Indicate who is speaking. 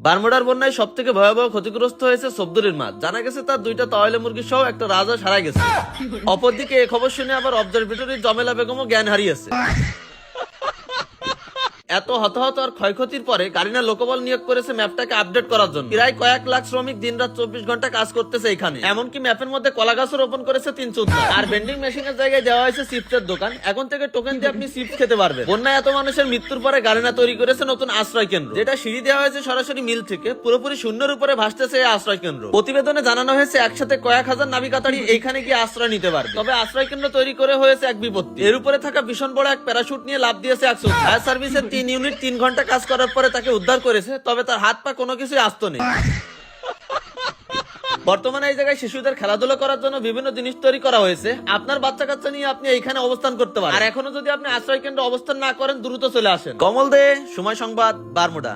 Speaker 1: বারমুডার বন্যায় সব থেকে ভয়াবহ ক্ষতিগ্রস্ত হয়েছে সবদুরের মাছ। জানা গেছে তার 2টা তাওয়াইলে মুরগি সহ একটা রাজা সারা গেছে। অপরদিকে এই খবর শুনে আবার অবজারভেটরির জমেলা বেগমও জ্ঞান হারিয়েছে। এত হতাহত আর ক্ষয়ক্ষতির পরে কারিনা লোকবল নিয়োগ করেছে ম্যাপটাকে আপডেট করার জন্য। প্রায় কয়েক লাখ শ্রমিক দিনরাত 24 ঘন্টা কাজ করতেছে এখানে। এমনকি ম্যাপের মধ্যে কলা গাছও রোপণ করেছে 3 চোদ্দা। আর ভেন্ডিং মেশিনের জায়গায় দেওয়া হয়েছে চিপসের দোকান। এখন থেকে টোকেন দিয়ে আপনি চিপস খেতে পারবেন। বন্যায় এত মানুষের মৃত্যুর পরে কারিনা তৈরি করেছে নতুন আশ্রয় কেন্দ্র, যেটা সিঁড়ি দেওয়া হয়েছে সরাসরি মিল থেকে। পুরোপুরি শূন্যের উপরে ভাসতেছে এই আশ্রয় কেন্দ্র। প্রতিবেদনে জানানো হয়েছে একসাথে কয়েক হাজার নাবিকাতাড়ি এইখানে গিয়ে আশ্রয় নিতে পারবে। তবে আশ্রয় কেন্দ্র তৈরি করে হয়েছে এক বিপত্তি। এর উপরে থাকা ভীষণ বড় এক প্যারাশুট নিয়ে লাফ দিয়েছে একশো। ফায়ার সার্ভিসের 3 ইউনিট 3 ঘন্টা কাজ করার পরে তাকে উদ্ধার করেছে। তবে তার হাত পা কোনো কিছুই আস্ত নেই। বর্তমানে এই জায়গায় শিশুদের খেলাধুলা করার জন্য বিভিন্ন জিনিস তৈরি করা হয়েছে। আপনার বাচ্চা কাচ্চা নিয়ে আপনি এইখানে অবস্থান করতে পারেন। আর এখনো যদি আপনি আশ্রয় কেন্দ্রে অবস্থান না করেন, দ্রুত চলে আসেন। কমল দে, সময় সংবাদ, বারমুডা।